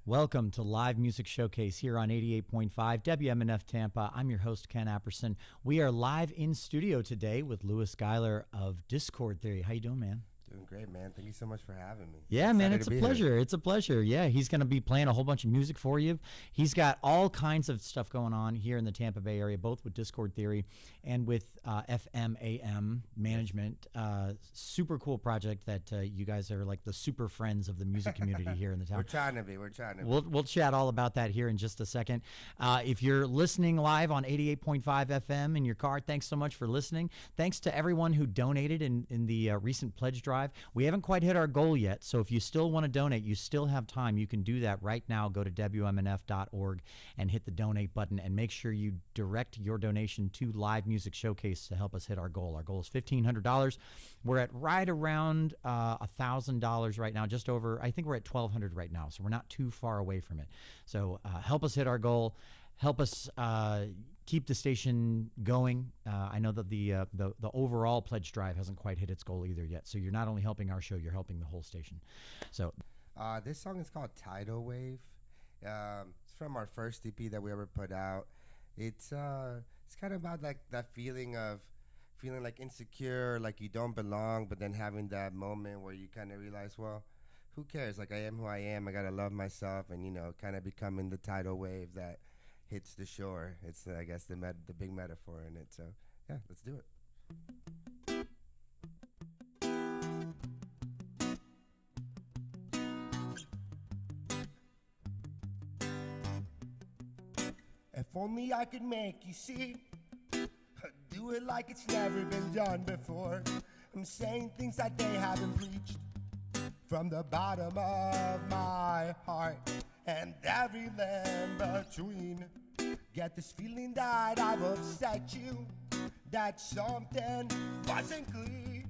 Welcome to Live Music Showcase here on 88.5 WMNF Tampa. I'm your host, Ken Apperson. We are live in studio today with Louis Geiler of Discord Theory. How you doing, man? Doing great, man. Thank you so much for having me. Yeah, man, it's a pleasure. It's a pleasure. Yeah, he's going to be playing a whole bunch of music for you. He's got all kinds of stuff going on here in the Tampa Bay area, both with Discord Theory and with FMAM Management. Super cool project that you guys are like the super friends of the music community here in the town. We're trying to be. We'll chat all about that here in just a second. If you're listening live on 88.5 FM in your car, thanks so much for listening. Thanks to everyone who donated in the recent pledge drive. We haven't quite hit our goal yet, so if you still want to donate, you still have time. You can do that right now. Go to WMNF.org and hit the donate button, and make sure you direct your donation to Live Music Showcase to help us hit our goal. Our goal is $1,500. We're at right around $1,000 right now, just over. I think we're at $1,200 right now, so we're not too far away from it. So help us hit our goal. Help us keep the station going. I know that the overall pledge drive hasn't quite hit its goal either yet. So you're not only helping our show, you're helping the whole station. So this song is called Tidal Wave. It's from our first EP that we ever put out. It's kind of about like that feeling of feeling like insecure, like you don't belong, but then having that moment where you kind of realize, well, who cares? Like I am who I am. I gotta love myself, and kind of becoming the tidal wave that hits the shore. It's I guess the big metaphor in it. So yeah, let's do it. If only I could make you see, do it like it's never been done before. I'm saying things that they haven't preached from the bottom of my heart and every land between. Get this feeling that I've upset you, that something wasn't clear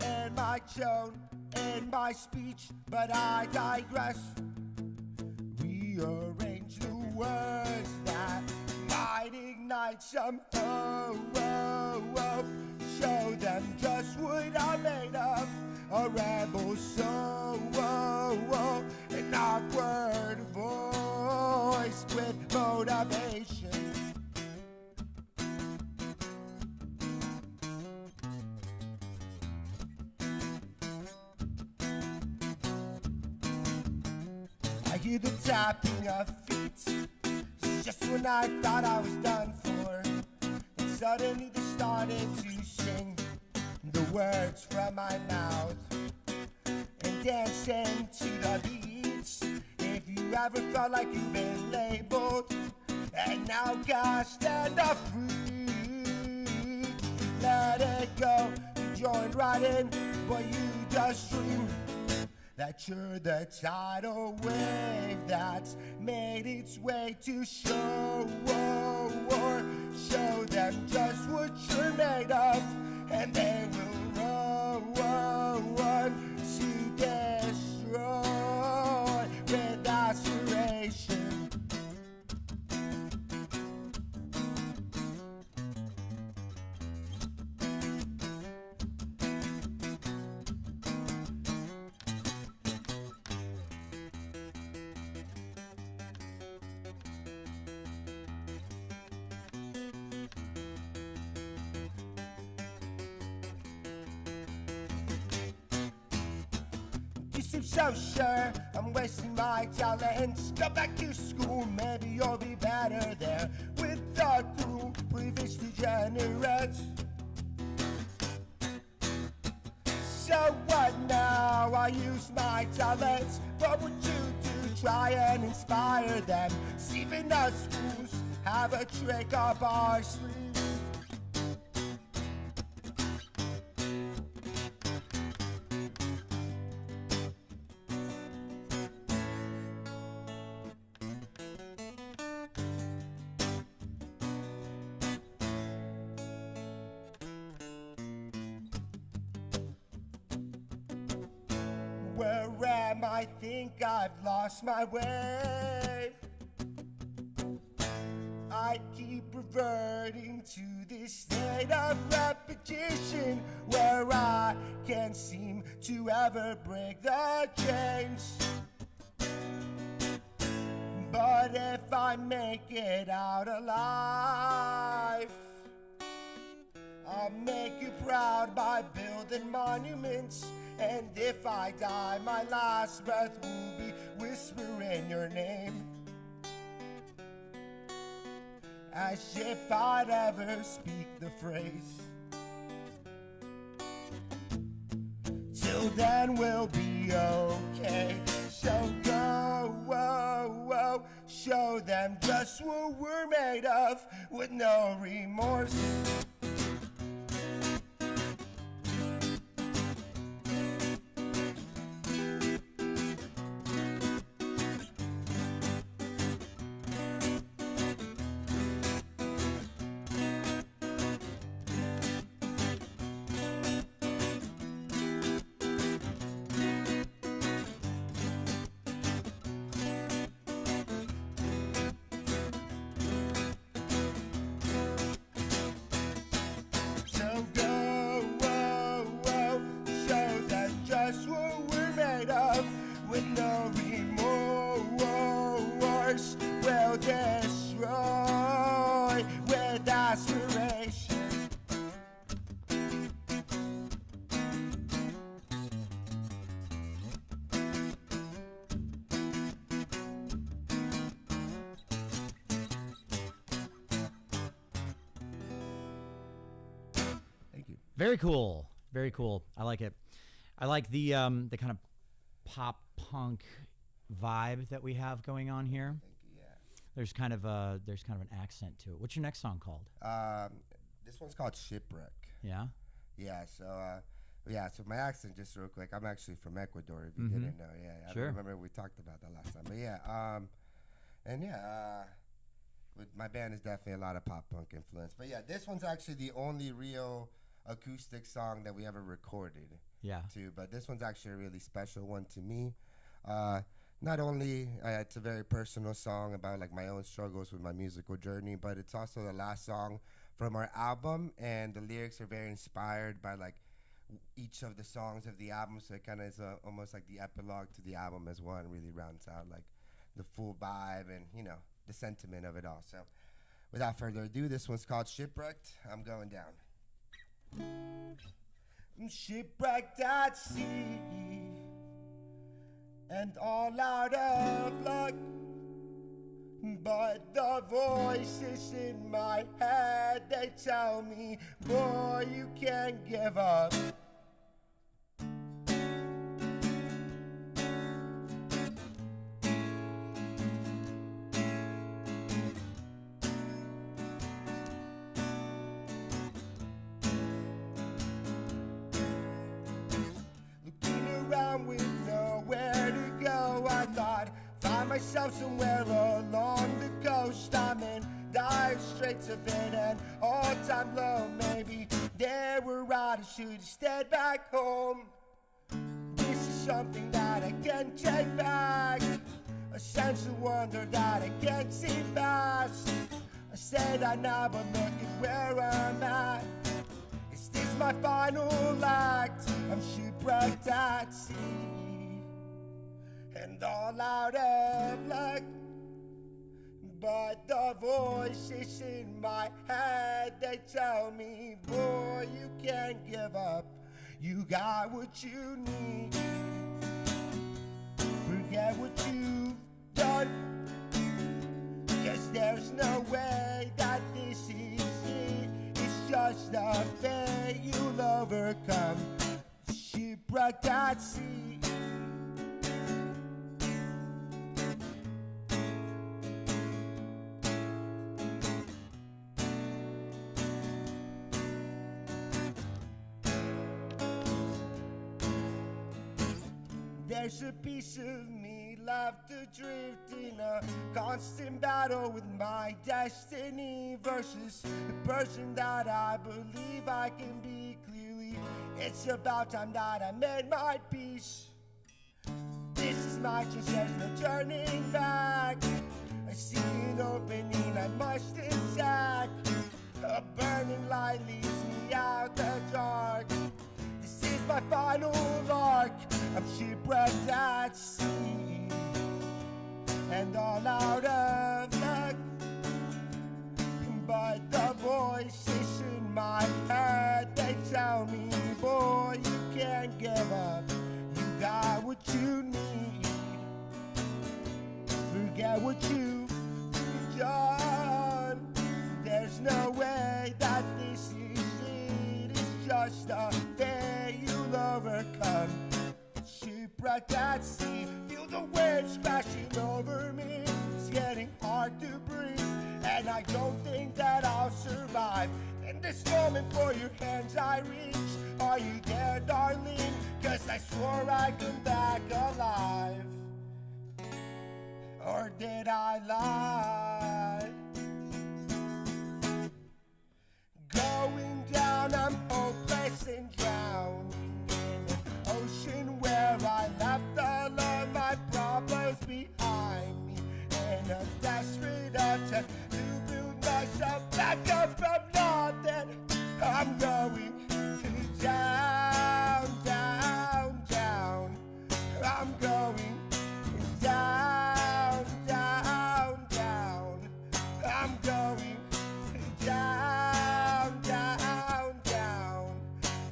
in my tone, in my speech, but I digress. Rearrange the words that might ignite some hope. Show them just what I'm made of, a rebel soul, an awkward voice with motivation. I hear the tapping of feet, just when I thought I was done for, and suddenly they started to sing the words from my mouth and dancing to the beats. If you ever felt like you've been labeled and now can't stand up free, let it go. You joined right in, but you just dream that you're the tidal wave that's made its way to show them just what you're made of, and they will run to destroy with aspiration. You seem so sure I'm wasting my talents. Go back to school, maybe you'll be better there. With the crew, previous degenerates. So what now? I use my talents. What would you do? Try and inspire them. See, even us fools have a trick up our sleeve. Where am I? Think I've lost my way. I keep reverting to this state of repetition where I can't seem to ever break the chains. But if I make it out alive, I'll make you proud by building monuments. And if I die, my last breath will be whispering your name, as if I'd ever speak the phrase. Till then we'll be okay. So go, whoa, whoa, show them just what we're made of, with no remorse. With no remorse, will destroy with aspiration. Thank you. Very cool. Very cool. I like it. I like the kind of pop punk vibe that we have going on here. Thank you, yeah. There's kind of an accent to it. What's your next song called? This one's called Shipwreck. Yeah. Yeah. So so my accent, just real quick. I'm actually from Ecuador. If you didn't know, I Sure. remember we talked about that last time. But with my band is definitely a lot of pop punk influence. But yeah, this one's actually the only real acoustic song that we ever recorded. Yeah. Too, but this one's actually a really special one to me. Not only it's a very personal song about like my own struggles with my musical journey, but it's also the last song from our album, and the lyrics are very inspired by like each of the songs of the album. So it kind of is almost like the epilogue to the album as well, and really rounds out like the full vibe and the sentiment of it all. So without further ado, this one's called Shipwrecked. I'm going down. Shipwrecked at sea and all out of luck, but the voices in my head, they tell me, boy, you can't give up. With nowhere to go, I thought find myself somewhere along the coast. I'm in dire straits of it, an all-time low. Maybe they were right, I should have stayed back home. This is something that I can't take back, a sense of wonder that I can't see past. I say that now, but look at where I'm at. Is this my final act? I'm shipwrecked at sea and all out of luck, but the voices in my head, they tell me, boy, you can't give up. You got what you need. Forget what you've done, 'cause there's no way that this is it. It's just a fate you'll overcome. Shipwrecked at sea. There's a piece of me left adrift in a constant battle with my destiny versus the person that I believe I can be. Clearly, it's about time that I made my peace. This is my chance, there's no turning back. I see an opening I must attack. A burning light leads me out the dark. This is my final arc. I'm shipwrecked at sea and all out of luck. But the voices in my head, they tell me, boy, you can't give up. You got what you need. Forget what you've done. There's no way that this is it. It's just a day you'll overcome. Shipwrecked at sea, feel the waves crashing over me. It's getting hard to breathe, and I don't think that I'll survive. In this moment for your hands I reach. Are you there, darling? 'Cause I swore I'd come back alive. Or did I lie? Going down, I'm hopeless and drowning in an ocean where I left alone my problems behind me. In a desperate attempt to build myself back up from nothing, I'm going down, down, down. I'm going down, down, down. I'm going down, down, down.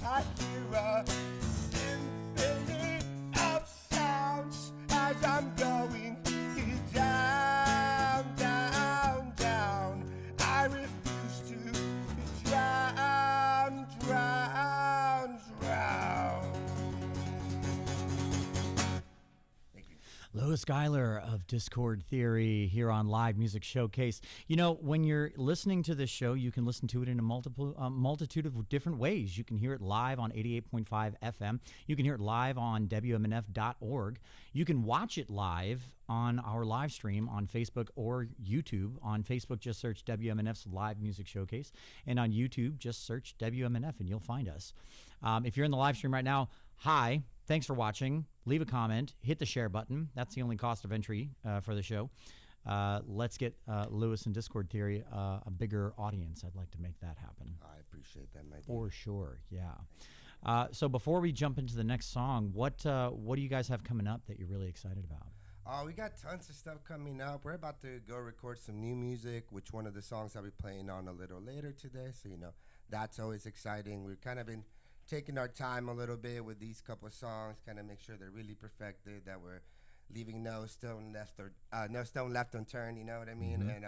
I hear a symphony of sounds as I'm going down, down, down. I refuse to drown, drown, drown. Thank you. Louis Schuyler of Discord Theory here on Live Music Showcase. You know, when you're listening to this show, you can listen to it in a multitude of different ways. You can hear it live on 88.5 FM. You can hear it live on WMNF.org. You can watch it live on our live stream on Facebook or YouTube. On Facebook, just search WMNF's Live Music Showcase. And on YouTube, just search WMNF and you'll find us. If you're in the live stream right now, hi. Thanks for watching. Leave a comment. Hit the share button. That's the only cost of entry for the show. Let's get Lewis and Discord Theory a bigger audience. I'd like to make that happen. I appreciate that, my dear. For sure, yeah. So before we jump into the next song, what do you guys have coming up that you're really excited about? We got tons of stuff coming up. We're about to go record some new music, which one of the songs I'll be playing on a little later today. So, that's always exciting. We've kind of been taking our time a little bit with these couple of songs, kind of make sure they're really perfected, that we're leaving no stone left unturned, you know what I mean? Mm-hmm. And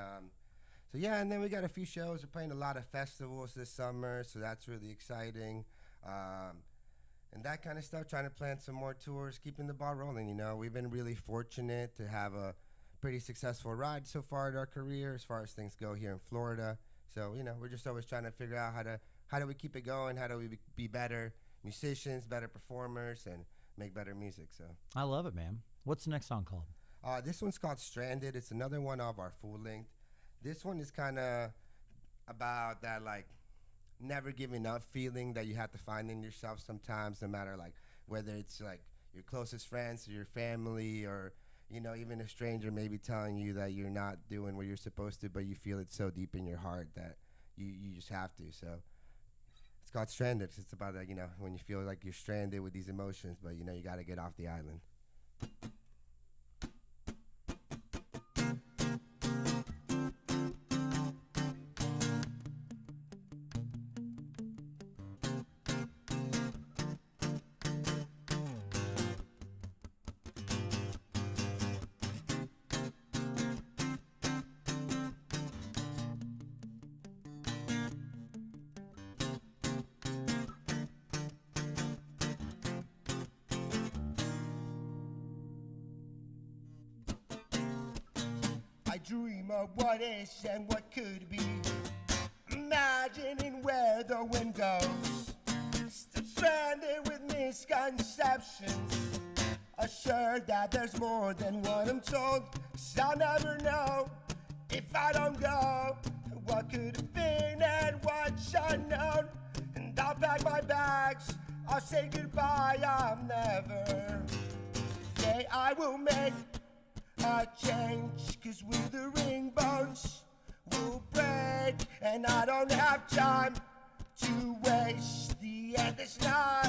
so yeah, and then we got a few shows. We're playing a lot of festivals this summer, so that's really exciting. And that kind of stuff, trying to plan some more tours, keeping the ball rolling, We've been really fortunate to have a pretty successful ride so far in our career as far as things go here in Florida. So, we're just always trying to figure out how do we keep it going? How do we be better musicians, better performers, and make better music? So I love it, man. What's the next song called? This one's called Stranded. It's another one of our full length. This one is kind of about that, like, never giving up feeling that you have to find in yourself sometimes, no matter, like, whether it's, like, your closest friends or your family or, even a stranger maybe telling you that you're not doing what you're supposed to, but you feel it so deep in your heart that you just have to. So it's called Stranded. It's about that, when you feel like you're stranded with these emotions, but, you got to get off the island. I dream of what is and what could be, imagining where the wind goes, still stranded with misconceptions, assured that there's more than what I'm told, 'cause I'll never know if I don't go, what could have been and what's unknown, and I'll pack my bags, I'll say goodbye, I'll never say I will make a change, 'cause withering bones will break, and I don't have time to waste. The end is not,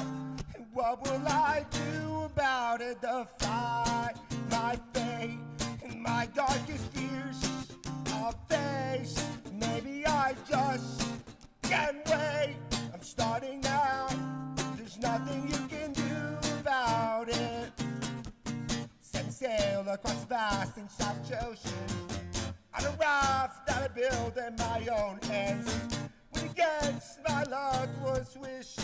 what will I do about it? Defy my fate and my darkest fears I'll face. Maybe I just can't wait. I'm starting now. There's nothing you can do about it. Setting sail across vast and soft ocean on a raft that I built in my own hands. When against my luck was wishes,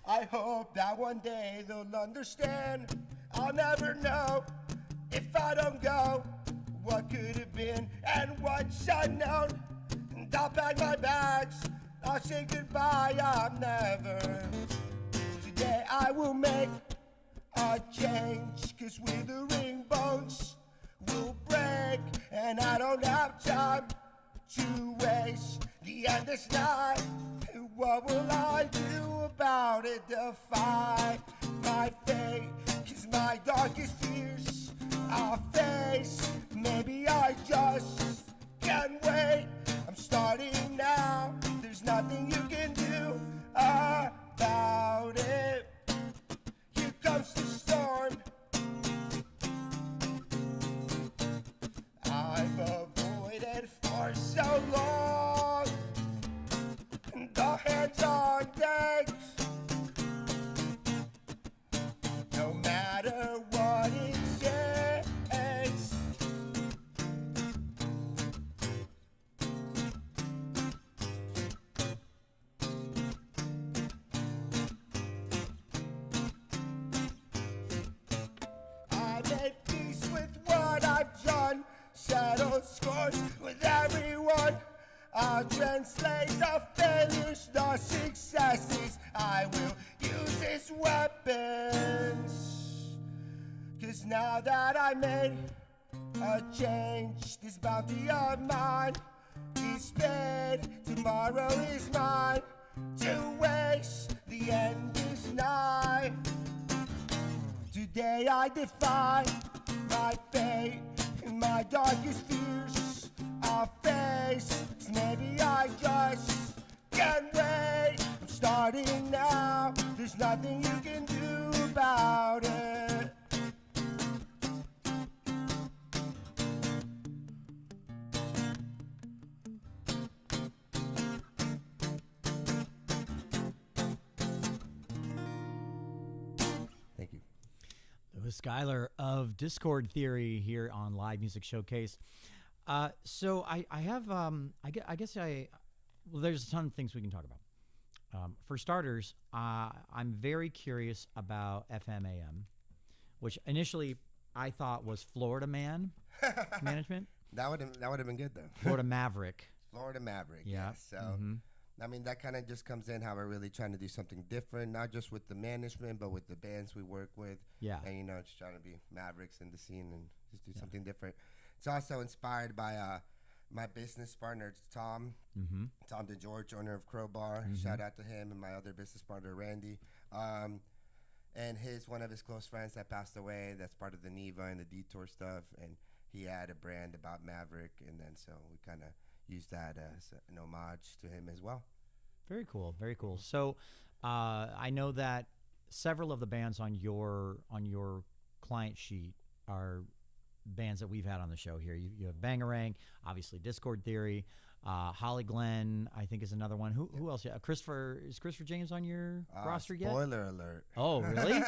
I hope that one day they'll understand. I'll never know if I don't go what could have been and what's unknown. And I'll pack my bags, I'll say goodbye, I'm never. Today I will make a change, 'cause withering bones will break, and I don't have time to waste. The end is nigh, what will I do about it? Defy my fate, 'cause my darkest fears I'll face. Maybe I just can't wait. I'm starting now. There's nothing you can do about it. Here comes the storm. I've avoided for so long. The hands on deck. No matter what it takes. I made peace with what I've done, settled scores with everyone. I'll translate the failures, the successes. I will use as weapons. 'Cause now that I made a change, this bounty of mine is paid. Tomorrow is mine to waste. The end is nigh. Today I defy my fate and my darkest fears I'll face. Maybe I just can't wait. I'm starting now. There's nothing you can do about it. Thank you. It was Skylar of Discord Theory here on Live Music Showcase. So I have, well, there's a ton of things we can talk about. For starters, I'm very curious about FMAM, which initially I thought was Florida Man Management. That would have been good though. Florida Maverick. Florida Maverick. Yeah. Yes. So, I mean, that kind of just comes in how we're really trying to do something different, not just with the management, but with the bands we work with. Yeah. And just trying to be Mavericks in the scene and just do something different. It's also inspired by my business partner, Tom. Tom DeGeorge, owner of Crowbar. Shout out to him and my other business partner, Randy. And one of his close friends that passed away, that's part of the Neva and the Detour stuff. And he had a brand about Maverick. And then so we kind of used that as an homage to him as well. Very cool. Very cool. So I know that several of the bands on your client sheet are bands that we've had on the show here. You have Bangarang, obviously Discord Theory, Holly Glenn, I think is another one. Who else? Yeah, Christopher James on your roster yet? Spoiler alert. Oh, really?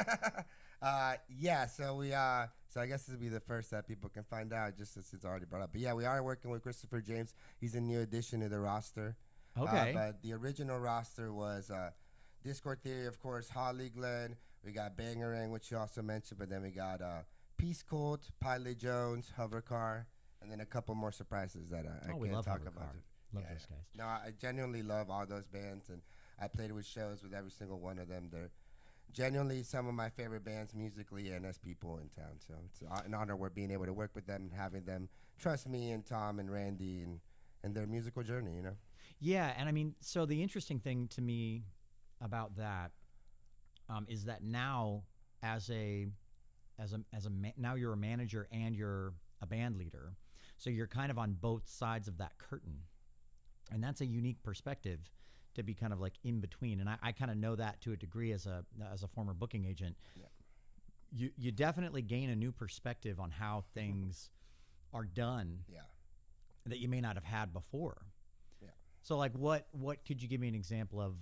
Yeah. So we so I guess this will be the first that people can find out, just since it's already brought up. But yeah, we are working with Christopher James. He's a new addition to the roster. Okay. But the original roster was Discord Theory, of course, Holly Glenn. We got Bangarang, which you also mentioned, but then we got Peace Cult, Pilot Jones, Hovercar, and then a couple more surprises that I can't talk about. Love those guys. No, I genuinely love all those bands, and I played with shows with every single one of them. They're genuinely some of my favorite bands musically and as people in town. So it's an honor we're being able to work with them and having them trust me and Tom and Randy and their musical journey, Yeah, and I mean, so the interesting thing to me about that is that now now you're a manager and you're a band leader, so you're kind of on both sides of that curtain, and that's a unique perspective to be kind of like in between. And I kind of know that to a degree as a former booking agent. Yeah. You definitely gain a new perspective on how things are done Yeah. that you may not have had before. Yeah. So, like, what could you give me an example of,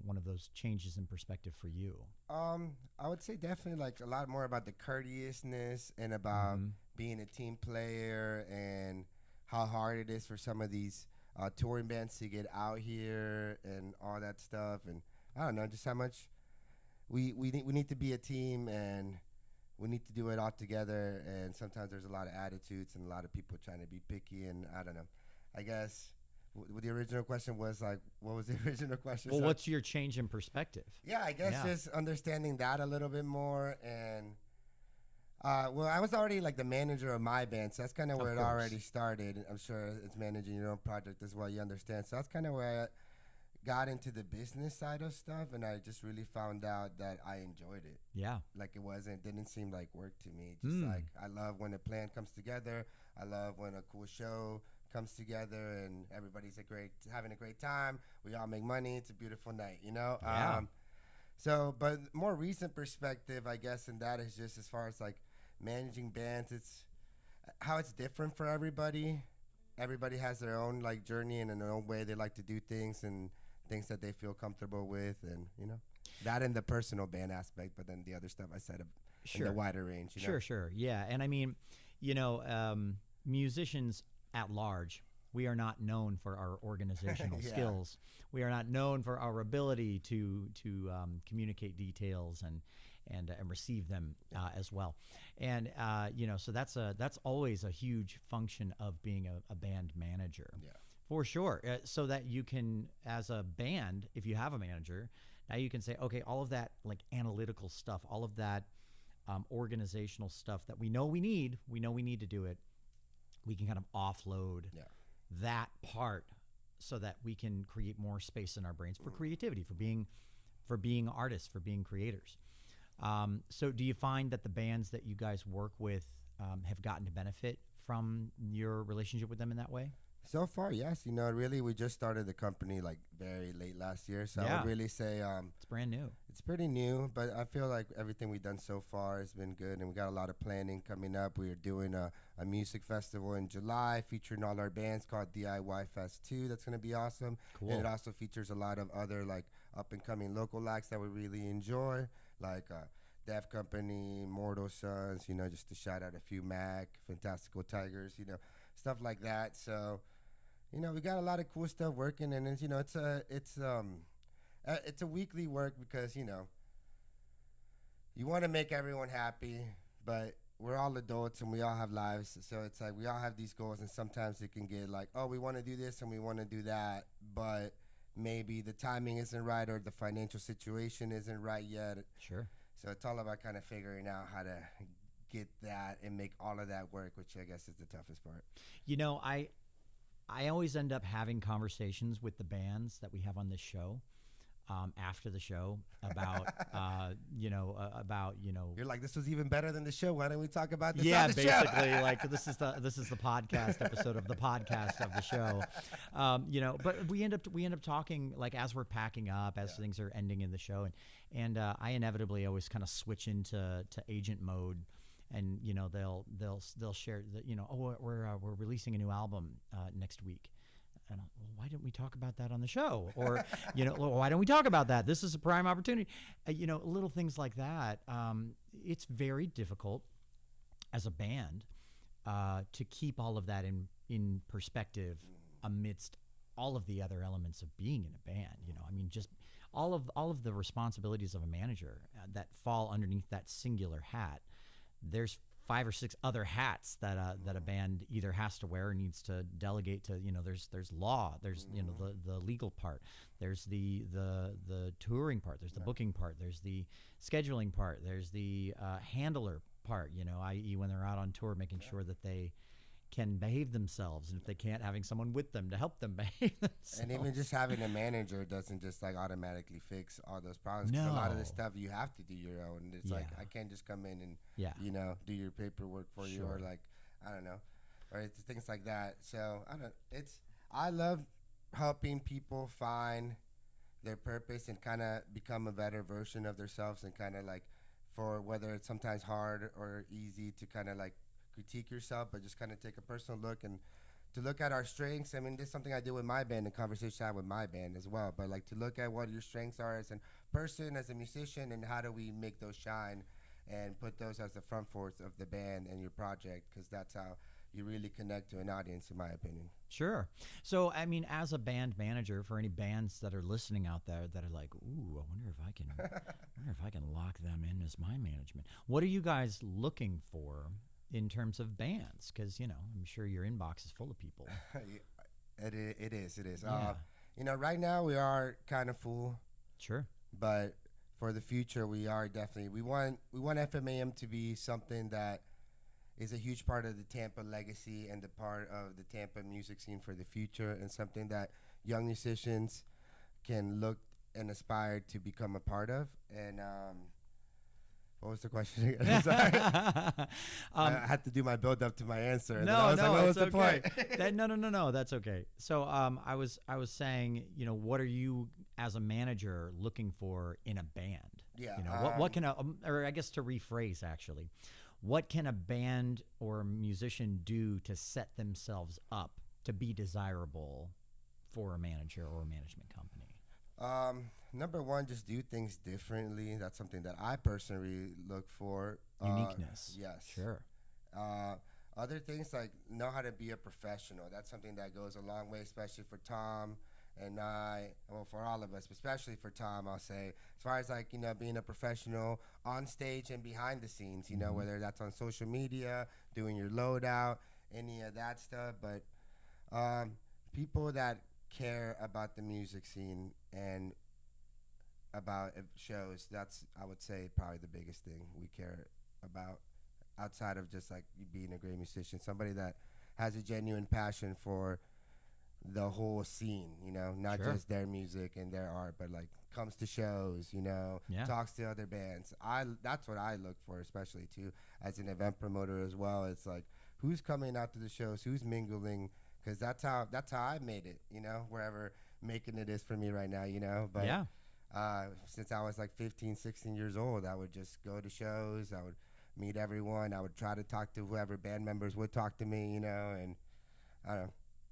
one of those changes in perspective for you? I would say definitely like a lot more about the courteousness and about being a team player and how hard it is for some of these touring bands to get out here and all that stuff. And I don't know, just how much we need to be a team and we need to do it all together. And sometimes there's a lot of attitudes and a lot of people trying to be picky. And I don't know. I guess the original question was like, what was the original question? Well, So- what's your change in perspective? Yeah, I guess just understanding that a little bit more. And well, I was already like the manager of my band, so that's kind of where it course. already started. I'm sure it's managing your own project as well. You understand, so that's kind of where I got into the business side of stuff, and I just really found out that I enjoyed it. Yeah. Like didn't seem like work to me. Just like I love when a plan comes together. I love when a cool show comes together and everybody's having a great time. We all make money. It's a beautiful night, you know. Yeah. So, but more recent perspective, I guess, and that is just as far as like managing bands. It's how it's different for everybody. Everybody has their own like journey and their own way they like to do things and things that they feel comfortable with, and that in the personal band aspect. But then the other stuff I said in the wider range. Sure. Yeah, and I mean, musicians at large, we are not known for our organizational skills. We are not known for our ability to communicate details and receive them as well. And so that's always a huge function of being a band manager. Yeah. For sure. So that you can, as a band, if you have a manager, now you can say, okay, all of that like analytical stuff, all of that organizational stuff that we know we need to do it, we can kind of offload that part so that we can create more space in our brains for creativity, for being artists, for being creators. So do you find that the bands that you guys work with have gotten to benefit from your relationship with them in that way? So far, yes. Really, we just started the company like very late last year. So I would really say it's brand new. It's pretty new, but I feel like everything we've done so far has been good, and we got a lot of planning coming up. We are doing a music festival in July featuring all our bands called DIY Fest 2. That's going to be awesome. Cool. And it also features a lot of other like up-and-coming local acts that we really enjoy, like Def Company, Mortal Sons, just to shout out a few, Mac, Fantastical Tigers, stuff like that. So, we got a lot of cool stuff working, and it's a weekly work because you want to make everyone happy, but we're all adults and we all have lives, so it's like we all have these goals, and sometimes it can get like, oh, we want to do this and we want to do that, but maybe the timing isn't right or the financial situation isn't right yet. Sure. So it's all about kind of figuring out how to get that and make all of that work, which I guess is the toughest part. I always end up having conversations with the bands that we have on this show after the show about, You're like, this was even better than the show. Why don't we talk about this? Yeah, on the basically, like this is the podcast episode of the podcast of the show. But we end up talking like as we're packing up, as things are ending in the show, and I inevitably always kind of switch into agent mode. And they'll share that we're releasing a new album next week, and why didn't we talk about that on the show? Or why don't we talk about that? This is a prime opportunity. Little things like that. It's very difficult as a band to keep all of that in perspective amidst all of the other elements of being in a band. Just all of the responsibilities of a manager that fall underneath that singular hat. There's 5 or 6 other hats that a band either has to wear or needs to delegate to. There's law, there's the legal part, there's the touring part, there's the booking part, there's the scheduling part, there's the handler part, i.e. when they're out on tour, making sure that they can behave themselves, and if they can't, having someone with them to help them behave themselves. And even just having a manager doesn't just like automatically fix all those problems. 'Cause a lot of this stuff you have to do your own. It's like I can't just come in and do your paperwork for you, or like I don't know, or it's things like that. So I love helping people find their purpose and kind of become a better version of themselves, and kind of like for whether it's sometimes hard or easy to kind of like critique yourself, but just kind of take a personal look and to look at our strengths. I mean, this is something I did with my band, the conversation I had with my band as well. But like to look at what your strengths are as a person, as a musician, and how do we make those shine, and put those as the front force of the band and your project, because that's how you really connect to an audience, in my opinion. Sure. So, I mean, as a band manager, for any bands that are listening out there that are like, "Ooh, I wonder if I can, wonder if I can lock them in as my management." What are you guys looking for in terms of bands? Because I'm sure your inbox is full of people. It is. Yeah. Right now we are kind of full, Sure. but for the future we are definitely we want FMAM to be something that is a huge part of the Tampa legacy and the part of the Tampa music scene for the future, and something that young musicians can look and aspire to become a part of. And what was the question again? Sorry. I had to do my build up to my answer. And then I was like, what was the point? No. That's okay. So I was saying, what are you as a manager looking for in a band? Yeah. What can or I guess to rephrase actually, what can a band or musician do to set themselves up to be desirable for a manager or a management company? Number one, just do things differently. That's something that I personally look for. Uniqueness. Yes. Sure. Other things like know how to be a professional. That's something that goes a long way, especially for Tom and I. Well, for all of us, but especially for Tom, I'll say. As far as being a professional on stage and behind the scenes, whether that's on social media, doing your loadout, any of that stuff. But people that care about the music scene and about shows, that's, I would say, probably the biggest thing we care about, outside of just like being a great musician. Somebody that has a genuine passion for the whole scene, not Sure. just their music and their art, but like comes to shows, Yeah. talks to other bands. That's what I look for, especially too as an event promoter as well. It's like who's coming out to the shows, who's mingling, because that's how I made it, wherever making it is for me right now, But Yeah. Since I was like 15, 16 years old, I would just go to shows. I would meet everyone. I would try to talk to whoever band members would talk to me, and I don't know.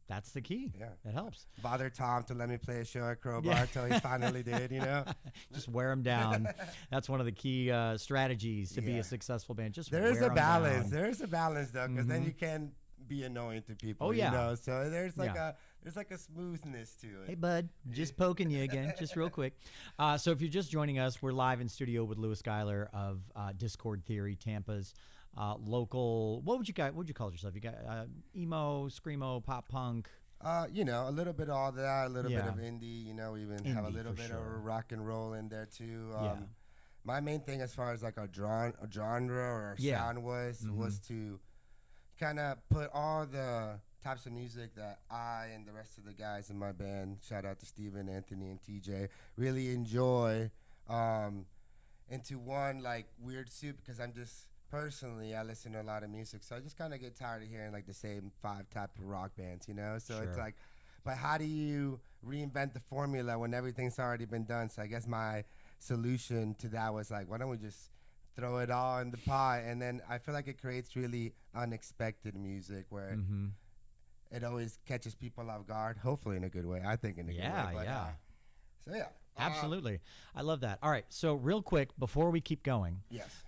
That's the key. Yeah. It helps. Bother Tom to let me play a show at Crowbar until he finally did, Just wear them down. That's one of the key strategies to be Yeah. a successful band. Just There is wear a 'em balance. down. There is a balance, though, because then Mhm. you can be annoying to people. Oh, yeah. So there's like Yeah. a smoothness to it. Hey, bud, just poking you again, just real quick. So if you're just joining us, we're live in studio with Louis Schuyler of Discord Theory, Tampa's local. What would you call yourself? You got emo, screamo, pop punk. A little bit of all that, a little bit Yeah. of indie. We even have a Indie, little for bit sure. of rock and roll in there too. Yeah. My main thing, as far as like a genre or our Yeah. sound was Mhm. to kind of put all the types of music that I and the rest of the guys in my band, shout out to Steven, Anthony, and TJ, really enjoy into one like weird soup, because I'm just personally, I listen to a lot of music, so I just kind of get tired of hearing like the same 5 type of rock bands, So it's Sure. like, but how do you reinvent the formula when everything's already been done? So I guess my solution to that was like, why don't we just throw it all in the pot? And then I feel like it creates really unexpected music where Mhm. it always catches people off guard, hopefully in a good way. I think in a Yeah, good way. But, yeah. So yeah. Absolutely. I love that. All right. So real quick, before we keep going, Yes.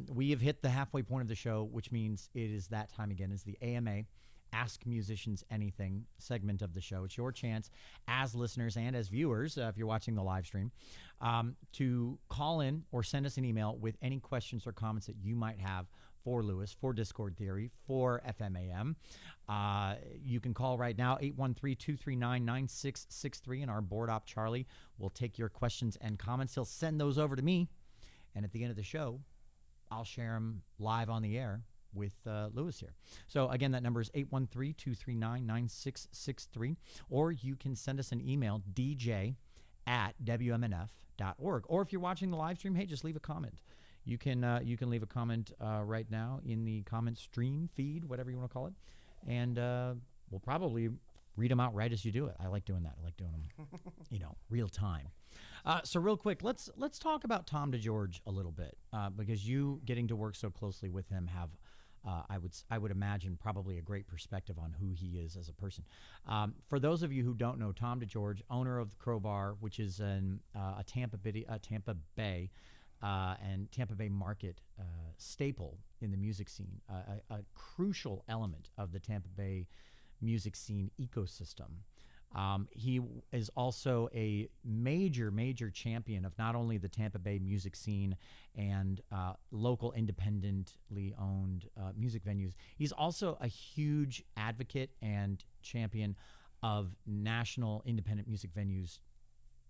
we have hit the halfway point of the show, which means it is that time again. It's the AMA, Ask Musicians Anything segment of the show. It's your chance as listeners and as viewers, if you're watching the live stream, to call in or send us an email with any questions or comments that you might have for Louis, for Discord Theory, for FMAM. You can call right now, 813-239-9663, and our board op, Charlie, will take your questions and comments. He'll send those over to me, and at the end of the show, I'll share them live on the air with Louis here. So again, that number is 813-239-9663, or you can send us an email, dj@wmnf.org. Or if you're watching the live stream, hey, just leave a comment. You can leave a comment right now in the comment stream feed, whatever you want to call it, and we'll probably read them out right as you do it. I like doing that. I like doing them, real time. So real quick, let's talk about Tom DeGeorge a little bit, because you getting to work so closely with him have I would imagine probably a great perspective on who he is as a person. For those of you who don't know, Tom DeGeorge, owner of the Crowbar, which is a Tampa Bay and Tampa Bay market staple in the music scene, a crucial element of the Tampa Bay music scene ecosystem. He is also a major champion of not only the Tampa Bay music scene and local independently owned music venues. He's also a huge advocate and champion of national independent music venues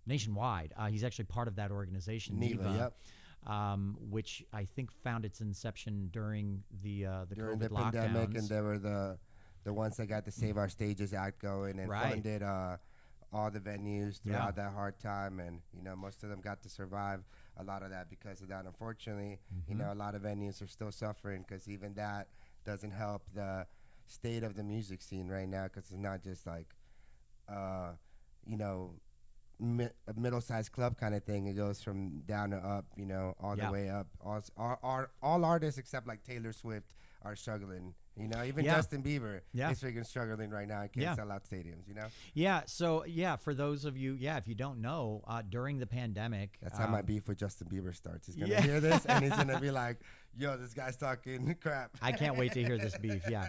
nationwide. He's actually part of that organization, NEVA. Yep. Which I think found its inception during the During COVID the pandemic, lockdowns. and they were the ones that got the Save Our Stages Act going and Right. funded all the venues throughout that hard time. And, most of them got to survive a lot of that because of that. Unfortunately, a lot of venues are still suffering because even that doesn't help the state of the music scene right now, because it's not just like, a middle-sized club kind of thing. It goes from down to up, all the way up. All artists except like Taylor Swift are struggling. Even Justin Bieber is freaking struggling right now and can't sell out stadiums. Yeah. So for those of you, if you don't know, during the pandemic, that's how my beef with Justin Bieber starts. He's gonna hear this and he's gonna be like, "Yo, this guy's talking crap." I can't wait to hear this beef. Yeah.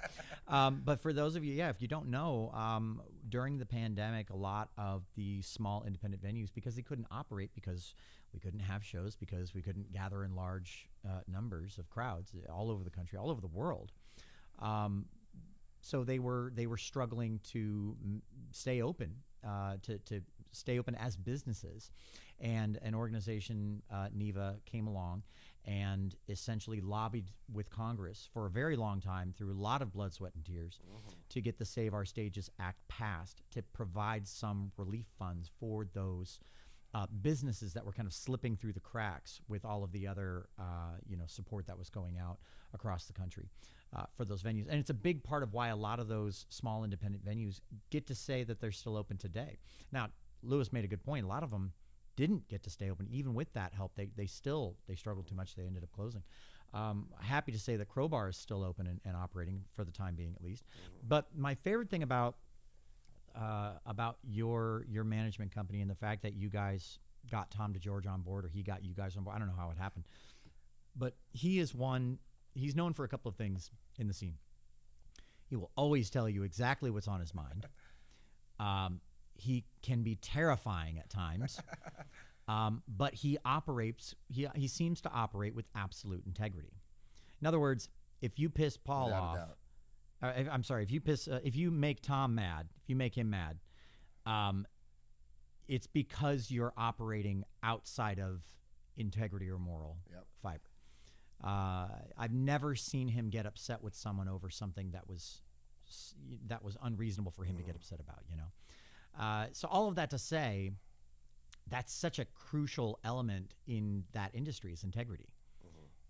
But for those of you, if you don't know, during the pandemic, a lot of the small independent venues, because they couldn't operate, because we couldn't have shows, because we couldn't gather in large numbers of crowds all over the country, all over the world. So they were struggling to stay open, to stay open as businesses, and an organization, NEVA, came along and essentially lobbied with Congress for a very long time through a lot of blood, sweat, and tears to get the Save Our Stages Act passed to provide some relief funds for those businesses that were kind of slipping through the cracks with all of the other support that was going out across the country for those venues. And it's a big part of why a lot of those small independent venues get to say that they're still open today. Now, Lewis made a good point. A lot of them didn't get to stay open. Even with that help, they struggled too much. They ended up closing. Happy to say that Crowbar is still open and operating for the time being, at least. But my favorite thing about your management company and the fact that you guys got Tom DeGeorge on board, or he got you guys on board. I don't know how it happened, but he's known for a couple of things in the scene. He will always tell you exactly what's on his mind. He can be terrifying at times, but he seems to operate with absolute integrity. In other words, if you piss Paul off, I'm sorry, if you make Tom mad, if you make him mad, it's because you're operating outside of integrity or moral fiber. I've never seen him get upset with someone over something that was unreasonable for him to get upset about, So all of that to say, that's such a crucial element in that industry is integrity.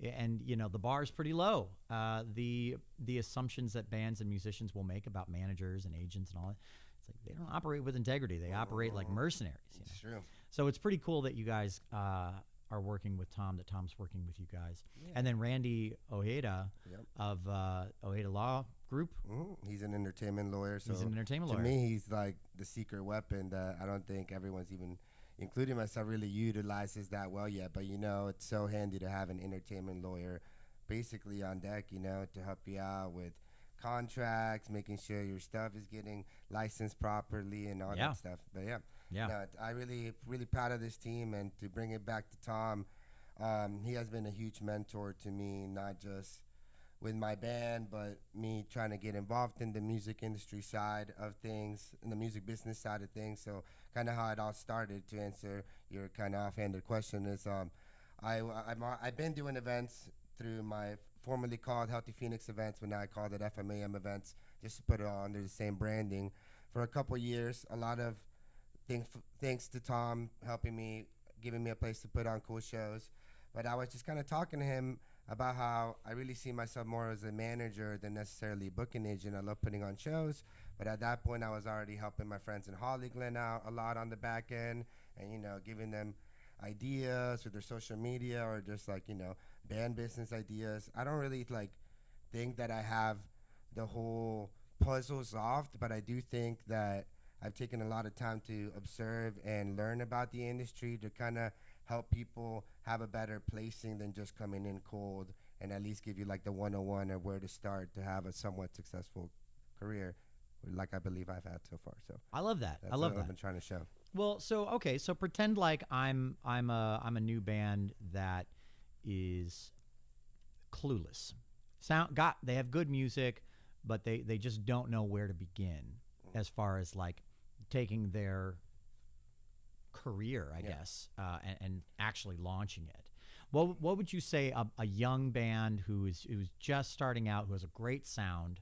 And the bar is pretty low. The assumptions that bands and musicians will make about managers and agents and all that, it's like they don't operate with integrity. They operate like mercenaries. It's true. So it's pretty cool that you guys are working with Tom. That Tom's working with you guys, and then Randy Ojeda of Ojeda Law Group. He's an entertainment lawyer. So he's an entertainment lawyer. To me, he's like the secret weapon that I don't think everyone's even, including myself, really utilizes that well yet. But it's so handy to have an entertainment lawyer basically on deck, to help you out with contracts, making sure your stuff is getting licensed properly and all that stuff. But I really proud of this team, and to bring it back to Tom, he has been a huge mentor to me, not just with my band, but me trying to get involved in the music industry side of things, in the music business side of things. So kind of how it all started, to answer your kind of offhanded question, is I've been doing events through my formerly called Healthy Phoenix events, but now I called it FMAM events, just to put it all under the same branding, for a couple years. A lot of thanks to Tom helping me, giving me a place to put on cool shows. But I was just kind of talking to him about how I really see myself more as a manager than necessarily a booking agent. I love putting on shows, but at that point I was already helping my friends in Holly Glen out a lot on the back end, and giving them ideas with their social media, or just like band business ideas. I don't really think that I have the whole puzzle solved, but I do think that I've taken a lot of time to observe and learn about the industry to kind of help people have a better placing than just coming in cold, and at least give you like the 101 or where to start to have a somewhat successful career, like I believe I've had so far. So I love that. that's I love what I've been that. trying to show. Well, so okay, so pretend like I'm a new band that is clueless. They have good music, but they just don't know where to begin as far as like taking their career, I guess, and actually launching it. What would you say a young band who's just starting out, who has a great sound,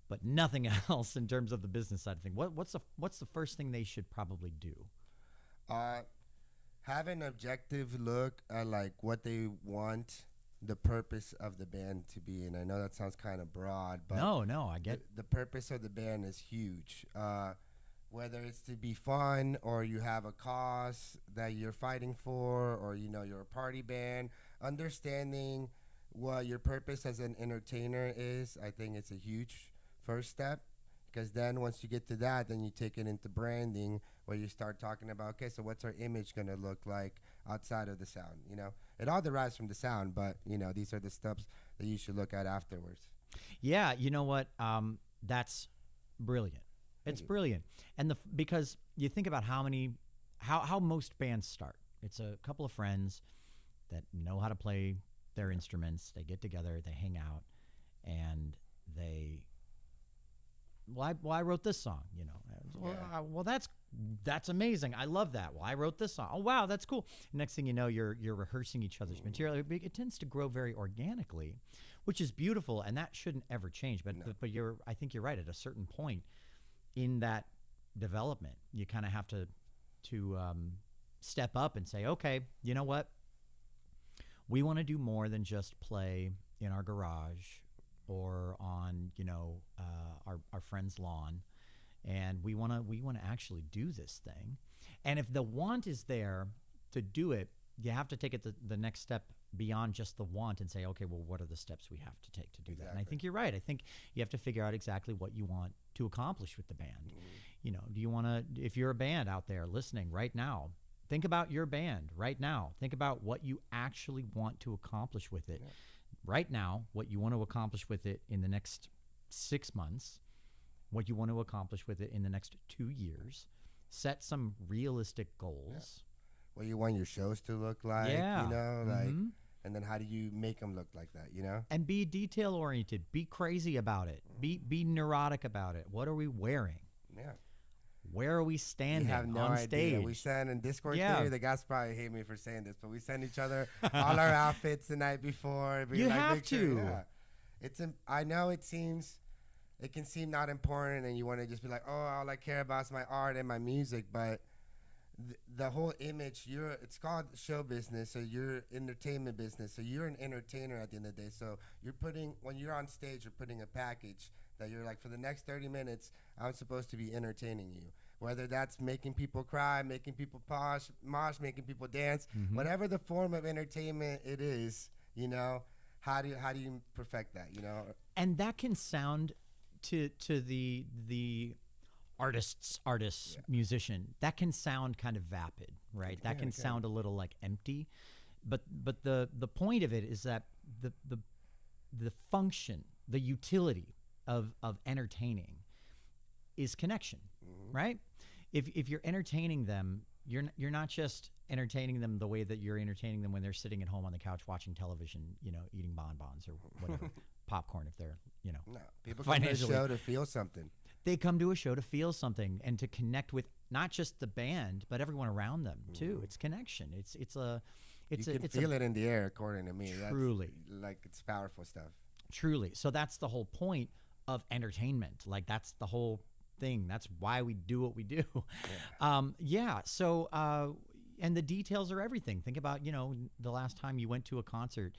but nothing else in terms of the business side of things? What's the first thing they should probably do? Uh, have an objective look at like what they want the purpose of the band to be. And I know that sounds kind of broad, but No, I get. the purpose of the band is huge. Whether it's to be fun, or you have a cause that you're fighting for, or you're a party band, understanding what your purpose as an entertainer is, I think it's a huge first step. Because then once you get to that, then you take it into branding, where you start talking about, okay, so what's our image going to look like outside of the sound? It all derives from the sound, but these are the steps that you should look at afterwards. Yeah, you know what? That's brilliant. It's brilliant, and because you think about how most bands start. It's a couple of friends that know how to play their instruments. They get together, they hang out, and they. Well, I wrote this song. Well, that's amazing. I love that. Well, I wrote this song. Oh, wow, that's cool. Next thing you know, you're rehearsing each other's material. It tends to grow very organically, which is beautiful, and that shouldn't ever change. But I think you're right. At a certain point in that development, you kind of have to step up and say, okay, you know what? We want to do more than just play in our garage or on our friend's lawn, and we want to actually do this thing. And if the want is there to do it, you have to take it the next step beyond just the want and say, okay, well, what are the steps we have to take to do that? And I think you're right. I think you have to figure out exactly what you want to accomplish with the band. Do you want to, if you're a band out there listening right now, think about your band right now. Think about what you actually want to accomplish with it right now, what you want to accomplish with it in the next 6 months, what you want to accomplish with it in the next 2 years. Set some realistic goals. What you want your shows to look like, and then how do you make them look like that, And be detail oriented. Be crazy about it. Be neurotic about it. What are we wearing? Yeah. Where are we standing have no on idea. stage? We send in Discord theory. The guys probably hate me for saying this, but we send each other all our outfits the night before. You have to. I know it can seem not important, and you want to just be like, oh, all I care about is my art and my music, but the whole image, it's called show business, so you're entertainment business, so you're an entertainer at the end of the day. So when you're on stage, you're putting a package that you're like, for the next 30 minutes, I'm supposed to be entertaining you. Whether that's making people cry, making people mosh, making people dance, whatever the form of entertainment it is, how do you perfect that, And that can sound to the artist, musician, that can sound kind of vapid, right? That can sound a little like empty, but the point of it is that the function, the utility of entertaining is connection, right? If you're entertaining them, you're not just entertaining them the way that you're entertaining them when they're sitting at home on the couch watching television, eating bonbons or whatever, popcorn if they're, No, people come to a show to feel something. They come to a show to feel something and to connect with not just the band but everyone around them too. It's connection. You can feel it in the air, according to me. Truly, it's powerful stuff. Truly. So that's the whole point of entertainment. Like that's the whole thing. That's why we do what we do. So and the details are everything. Think about the last time you went to a concert.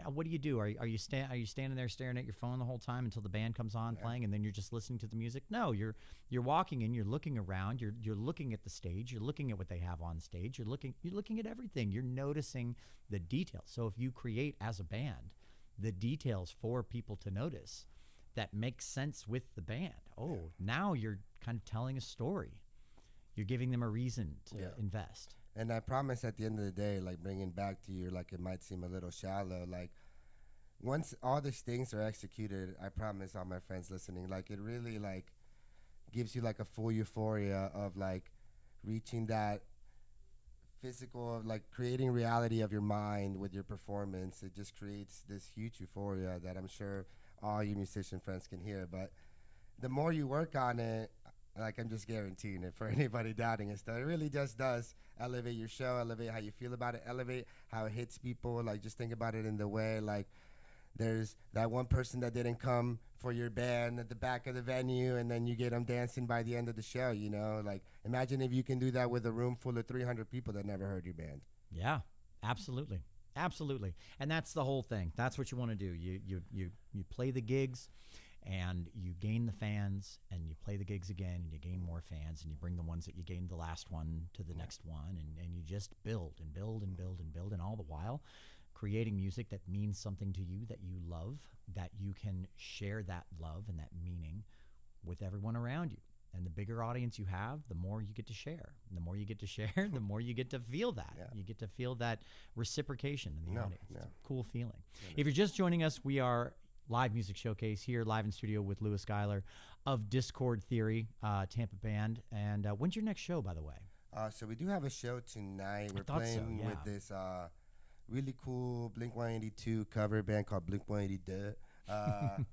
What do? Are you standing there staring at your phone the whole time until the band comes on playing, and then you're just listening to the music? No, you're walking in, you're looking around, you're looking at the stage, you're looking at what they have on stage, you're looking at everything, you're noticing the details. So if you create as a band the details for people to notice that makes sense with the band. Oh, now you're kind of telling a story. You're giving them a reason to invest. And I promise at the end of the day, like bringing back to you, like it might seem a little shallow, like once all these things are executed, I promise all my friends listening, like it really like gives you like a full euphoria of like reaching that physical, like creating reality of your mind with your performance. It just creates this huge euphoria that I'm sure all you musician friends can hear. But the more you work on it, like I'm just guaranteeing it for anybody doubting it, it really just does elevate your show, elevate how you feel about it, elevate how it hits people. Like just think about it in the way like there's that one person that didn't come for your band at the back of the venue, and then you get them dancing by the end of the show, you know? Like imagine if you can do that with a room full of 300 people that never heard your band. Yeah, absolutely. Absolutely. And that's the whole thing. That's what you want to do. You play the gigs and you gain the fans, and you play the gigs again and you gain more fans, and you bring the ones that you gained the last one to the next one, and you just build and build and build and build, and all the while creating music that means something to you, that you love, that you can share that love and that meaning with everyone around you. And the bigger audience you have, the more you get to share. And the more you get to share, the more you get to feel that. Yeah. You get to feel that reciprocation in the audience. It's a cool feeling. If you're just joining us, we are live music showcase here, live in studio with Louis Schuyler of Discord Theory, Tampa band. And when's your next show, by the way? So we do have a show tonight. We're playing with this really cool Blink-182 cover band called Blink-182.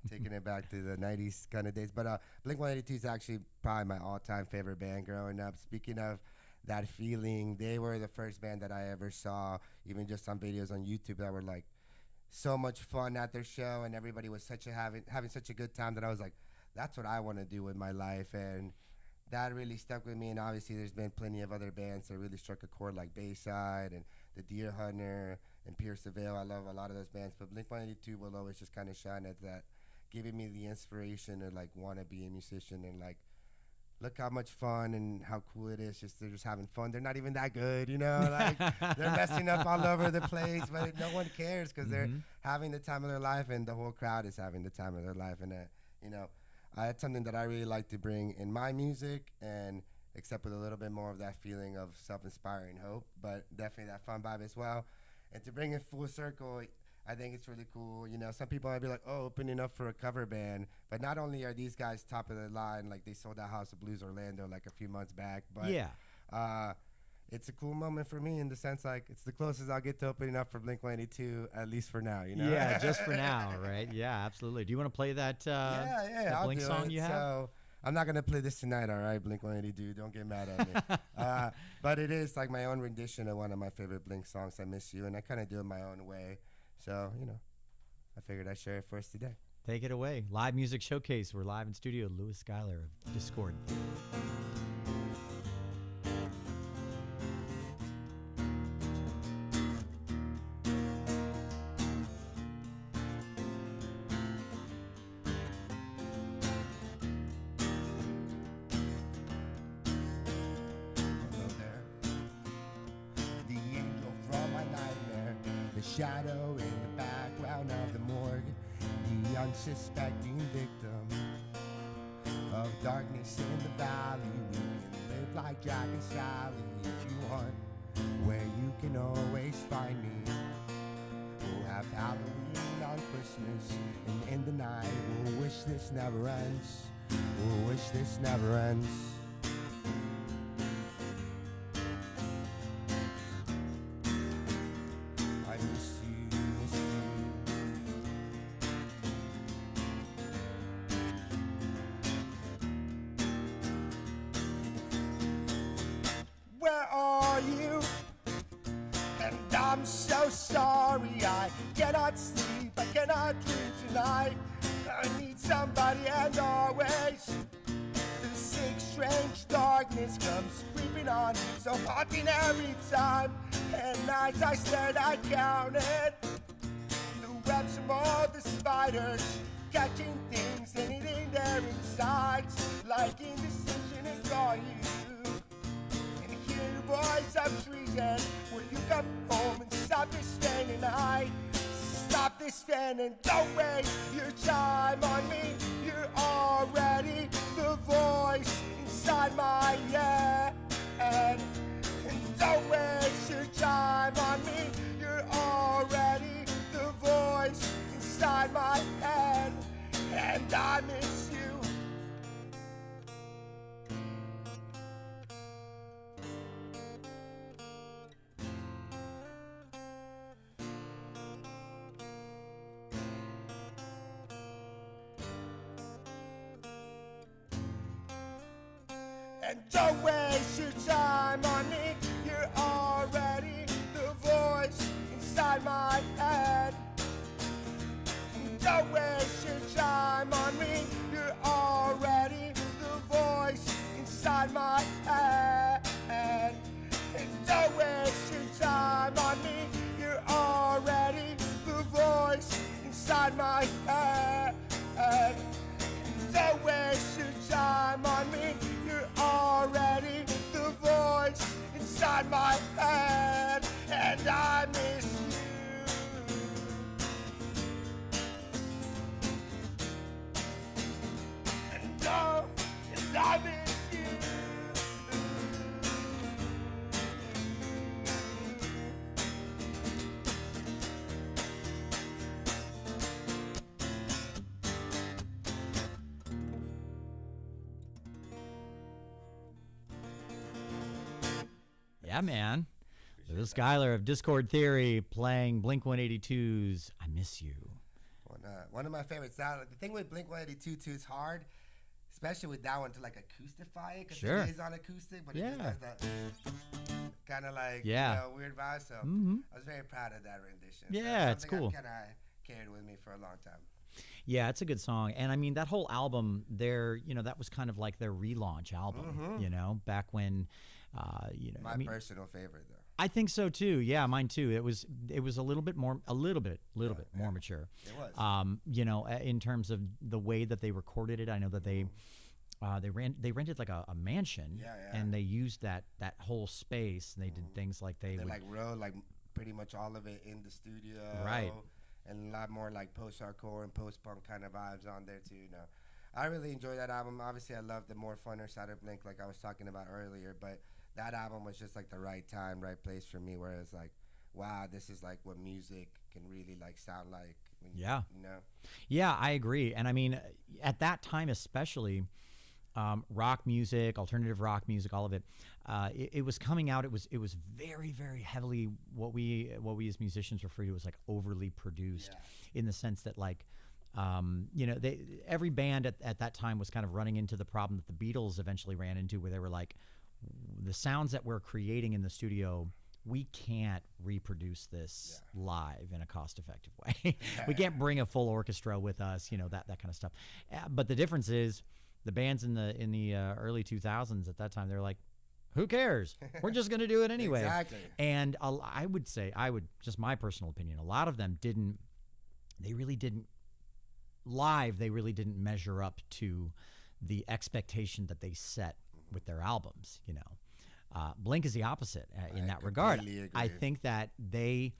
Taking it back to the 90s kind of days. But Blink-182 is actually probably my all-time favorite band growing up. Speaking of that feeling, they were the first band that I ever saw, even just on videos on YouTube, that were like so much fun at their show, and everybody was having such a good time that I was like, that's what I want to do with my life. And that really stuck with me. And obviously there's been plenty of other bands that really struck a chord, like Bayside and The Deer Hunter and Pierce the Veil. I love a lot of those bands, but Blink-182 will always just kind of shine at that, giving me the inspiration to like want to be a musician and like look how much fun and how cool it is. They're just having fun. They're not even that good, you know, like they're messing up all over the place, but no one cares because they're having the time of their life, and the whole crowd is having the time of their life. And you know, that's something that I really like to bring in my music, and except with a little bit more of that feeling of self-inspiring hope, but definitely that fun vibe as well. And to bring it full circle, I think it's really cool. You know, some people might be like, oh, opening up for a cover band. But not only are these guys top of the line, like they sold out House of Blues Orlando like a few months back, but it's a cool moment for me in the sense like it's the closest I'll get to opening up for Blink-182, at least for now, you know? Yeah, just for now, right? Yeah, absolutely. Do you want to play that, that Blink song you have? So I'm not going to play this tonight, all right, Blink-182. Don't get mad at me. But it is like my own rendition of one of my favorite Blink songs, I Miss You, and I kind of do it my own way. So, you know, I figured I'd share it for us today. Take it away. Live music showcase. We're live in studio. Louis Schuyler of Discord. Shadow in the background of the morgue, the unsuspecting victim of darkness in the valley. We can live like Jack and Sally if you want, where you can always find me. We'll have Halloween on Christmas, and in the night we'll wish this never ends. We'll wish this never ends. Where are you? And I'm so sorry, I cannot sleep, I cannot dream tonight. I need somebody, and always the sick, strange darkness comes creeping on, so haunting every time. And nights I stared, I counted the webs from all the spiders, catching things, anything there inside, like indecision is all you. Voice of treason, will you come home and stop this rain tonight? stop this fan and don't waste your time on me. You're already the voice inside my head. And don't waste your time on me. You're already the voice inside my head. And I miss you. And don't waste your time on me. You're already the voice inside my head. Don't waste your time on me. You're already the voice inside my head. And don't waste your time on me. You're already the voice inside my head. Don't waste your time on me. You're already the voice inside my head. And I miss you. And I miss you. Yeah, man. This Skylar of Discord Theory playing Blink-182's I Miss You. One of my favorites. The thing with Blink-182 too is hard, especially with that one, to like acoustify it, because Sure. it is on acoustic, but it just has that kind of like weird vibe. So I was very proud of that rendition. Yeah, it's cool. I've kind of carried with me for a long time. Yeah, it's a good song. And I mean, that whole album, that was kind of like their relaunch album, back when, My personal favorite, though. I think so too. Yeah, mine too. It was a little bit more more mature. It was. In terms of the way that they recorded it. I know that they rented like a mansion, and they used that whole space. And they did things like they wrote like pretty much all of it in the studio, right? And a lot more like post-hardcore and post-punk kind of vibes on there too. I really enjoyed that album. Obviously, I love the more funner side of Blink, like I was talking about earlier, but that album was just like the right time, right place for me, where it's like, wow, this is like what music can really like sound like. Yeah, I agree. And I mean, at that time especially, rock music, alternative rock music, all of it, it was coming out. It was very, very heavily what we as musicians refer to as like overly produced, in the sense that like, every band at that time was kind of running into the problem that the Beatles eventually ran into, where they were like, the sounds that we're creating in the studio, we can't reproduce this live in a cost-effective way. We can't bring a full orchestra with us, that kind of stuff. But the difference is, the bands in the early 2000s at that time, they're like, who cares? We're just going to do it anyway. Exactly. And I would just my personal opinion, a lot of them really didn't measure up to the expectation that they set with their albums. Blink is the opposite in that regard. Agree. I think that they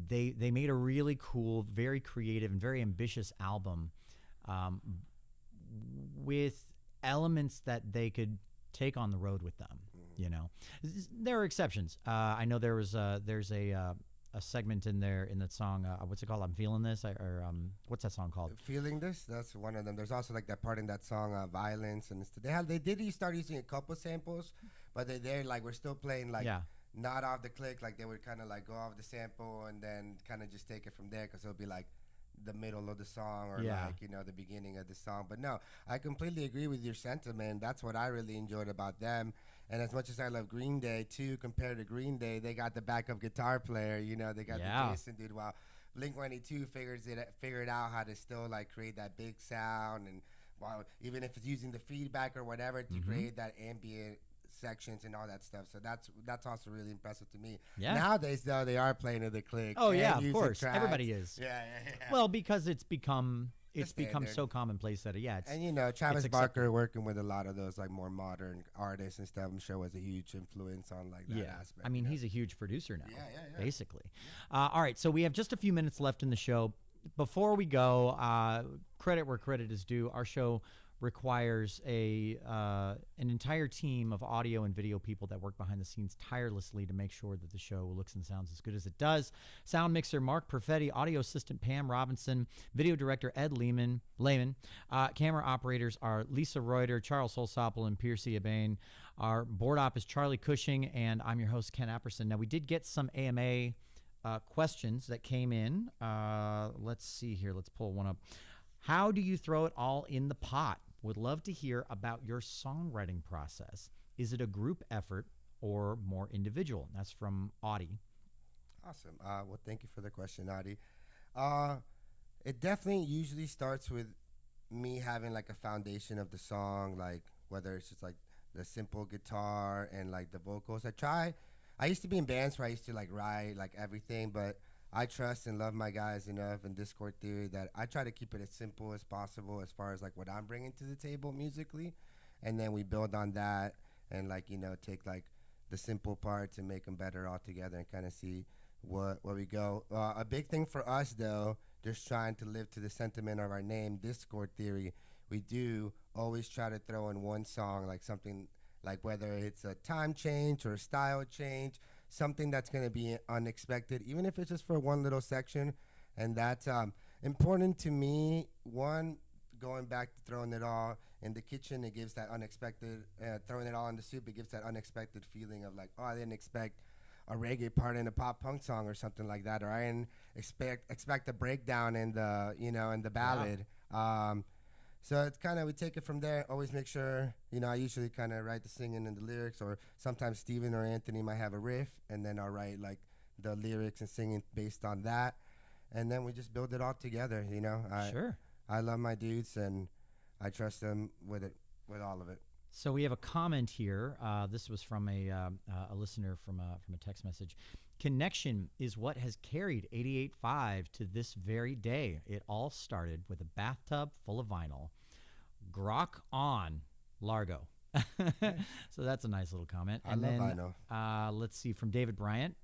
made a really cool, very creative, and very ambitious album, with elements that they could take on the road with them. There are exceptions. I know there's a segment in there in that song. What's it called? I'm Feeling This, what's that song called? Feeling This. That's one of them. There's also like that part in that song, Violence, and they did start using a couple samples, but they're like, we're still playing like not off the click. Like they would kind of like go off the sample and then kind of just take it from there, because it'll be like the middle of the song or like the beginning of the song. But no, I completely agree with your sentiment. That's what I really enjoyed about them. And as much as I love Green Day too, compared to Green Day, they got the backup guitar player. They got the Jason dude. While Blink-182 figured out how to still like create that big sound, and while even if it's using the feedback or whatever to create that ambient sections and all that stuff. So that's also really impressive to me. Yeah. Nowadays though, they are playing to the click. Oh yeah, of course. Tracks. Everybody is. Yeah. Well, because it's become it's become standard. so commonplace that it's And you know, Travis accepted. Barker working with a lot of those like more modern artists and stuff, I'm sure was a huge influence on like that aspect. I mean, you know? he's a huge producer now. Yeah. Basically. All right, so we have just a few minutes left in the show. Before we go, credit where credit is due. Our show requires an entire team of audio and video people that work behind the scenes tirelessly to make sure that the show looks and sounds as good as it does. Sound mixer Mark Perfetti, audio assistant Pam Robinson, video director Ed Lehman. Camera operators are Lisa Reuter, Charles Holsopple, and Piercy Abane. Our board op is Charlie Cushing, and I'm your host, Ken Apperson. Now, we did get some AMA questions that came in. Let's see here. Let's pull one up. How do you throw it all in the pot? Would love to hear about your songwriting process. Is it a group effort or more individual? That's from Audie. Awesome. Well, thank you for the question, Adi. It definitely usually starts with me having like a foundation of the song, like whether it's just like the simple guitar and like the vocals. I used to be in bands where I used to like write like everything, but I trust and love my guys enough in Discord Theory that I try to keep it as simple as possible as far as like what I'm bringing to the table musically, and then we build on that and like, you know, take like the simple parts and make them better all together and kind of see where we go. A big thing for us though, just trying to live to the sentiment of our name, Discord Theory, we do always try to throw in one song, like something like whether it's a time change or a style change, something that's going to be unexpected, even if it's just for one little section. And that's important to me. One, going back to throwing it all in the kitchen, it gives that unexpected, throwing it all in the soup, it gives that unexpected feeling of like, oh, I didn't expect a reggae part in a pop punk song or something like that, or I didn't expect a breakdown in the, you know, in the ballad. So it's kind of, we take it from there, always make sure, you know, I usually kind of write the singing and the lyrics, or sometimes Steven or Anthony might have a riff, and then I'll write like the lyrics and singing based on that. And then we just build it all together, you know. I love my dudes, and I trust them with all of it. So we have a comment here. This was from a listener from a text message. Connection is what has carried 88.5 to this very day. It all started with a bathtub full of vinyl. Grok on, Largo. So that's a nice little comment. I love vinyl. Let's see, from David Bryant,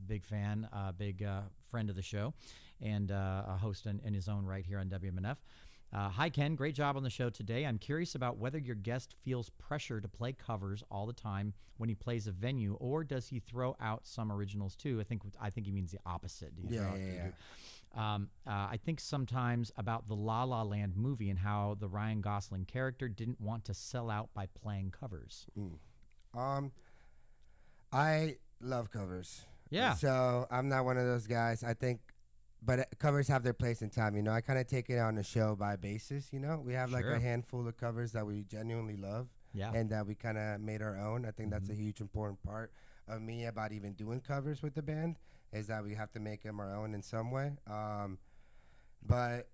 big fan, big friend of the show, and a host in his own right here on WMNF. Hi, Ken. Great job on the show today. I'm curious about whether your guest feels pressure to play covers all the time when he plays a venue, or does he throw out some originals too? I think he means the opposite. I think sometimes about the La La Land movie and how the Ryan Gosling character didn't want to sell out by playing covers. I love covers. Yeah. So I'm not one of those guys. I think, but covers have their place in time. You know, I kind of take it on a show by basis. You know, we have like a handful of covers that we genuinely love, and that we kind of made our own. I think that's a huge important part of me about even doing covers with the band, is that we have to make them our own in some way. But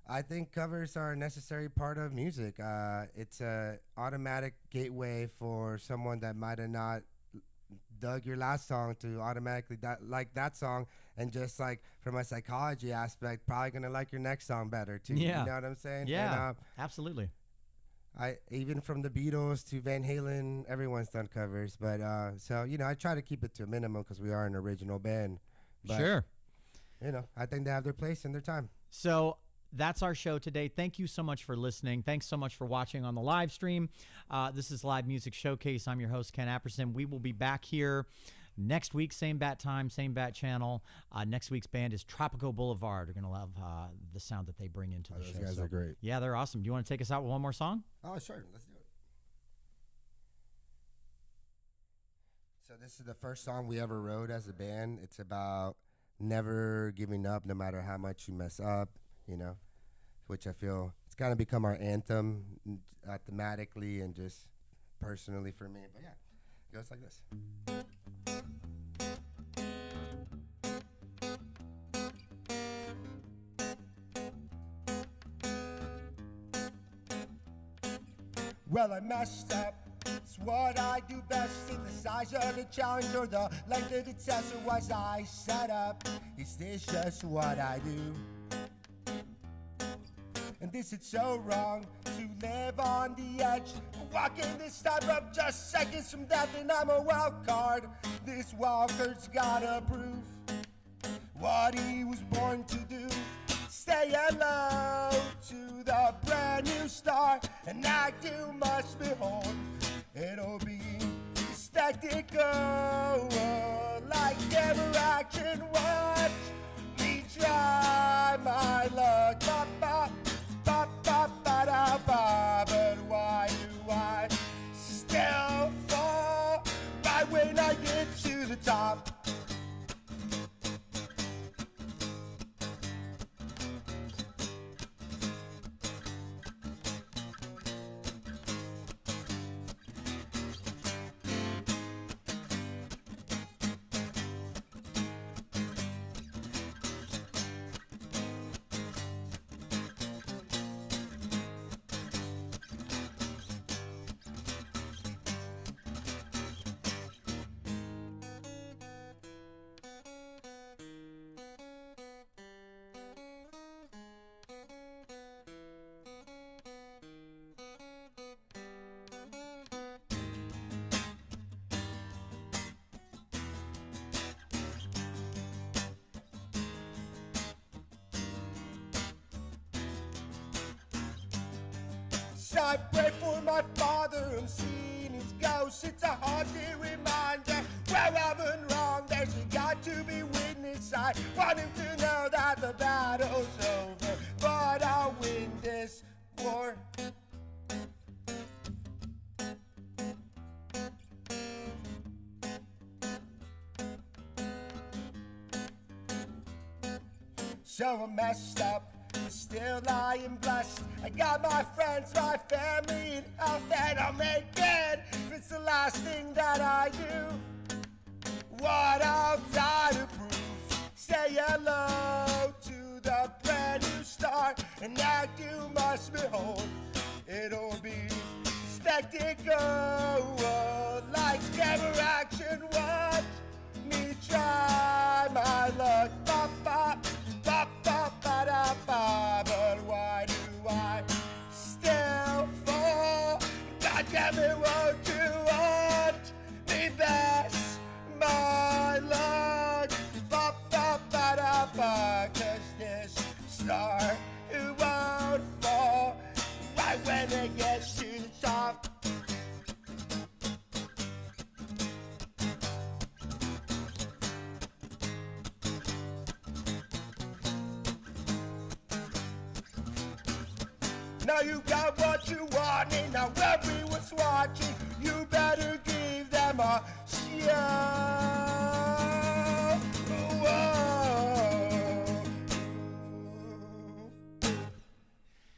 I think covers are a necessary part of music. It's a automatic gateway for someone that might have not dug your last song to automatically like that song, and just like from a psychology aspect, probably gonna like your next song better too. You know what I'm saying? Yeah, and, absolutely. I even from the Beatles to Van Halen, everyone's done covers, but so you know, I try to keep it to a minimum because we are an original band. But, you know, I think they have their place and their time. So that's our show today. Thank you so much for listening. Thanks so much for watching on the live stream. This is Live Music Showcase. I'm your host, Ken Apperson. We will be back here next week, same bat time, same bat channel. Next week's band is Tropico Boulevard. We're going to love the sound that they bring into the show. Those guys are great. Yeah, they're awesome. Do you want to take us out with one more song? Oh, sure. Let's do it. So this is the first song we ever wrote as a band. It's about never giving up no matter how much you mess up, you know, which I feel it's kind of become our anthem thematically and just personally for me. But yeah, it goes like this. Well, I messed up. It's what I do best. See the size of the challenge or the length of the test, or was I set up? Is this just what I do? this it's so wrong to live on the edge, walking this time of just seconds from death, and I'm a wild card. This walker's gotta prove what he was born to do. Say hello to the brand new star, and act you must behold. It'll be spectacle, like ever action. Watch me try my luck. Ba, ba, ba, ba, ba, da, ba. But why do I still fall right when I get to the top? I pray for my father, I'm seeing his ghost. It's a haunting reminder where I've been wrong. There's got to be witness. I want him to know that the battle's over, but I'll win this war. So I'm messed up, still I am blessed. I got my friends, my family, and health, and I'll make it if it's the last thing that I do. What I'll try to prove. Say hello to the brand new star, and act you must behold. It'll be spectacle, like camera action. Watch me try my luck. Ba, ba, ba, ba, ba, da, ba. But why do I still fall? God damn it, won't you watch me best my luck? Ba, ba, ba, da, ba. 'Cause this star who won't fall right when it gets to the top. Now you got what you want, and now everyone's watching. You better give them a show. Whoa.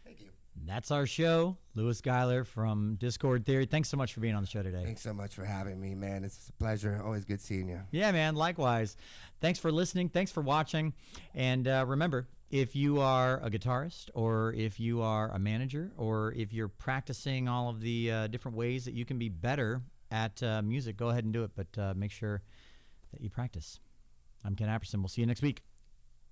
Thank you. That's our show. Louis Geiler from Discord Theory. Thanks so much for being on the show today. Thanks so much for having me, man. It's a pleasure. Always good seeing you. Yeah, man. Likewise. Thanks for listening. Thanks for watching. And remember, if you are a guitarist, or if you are a manager, or if you're practicing all of the different ways that you can be better at music, go ahead and do it. But make sure that you practice. I'm Ken Apperson. We'll see you next week.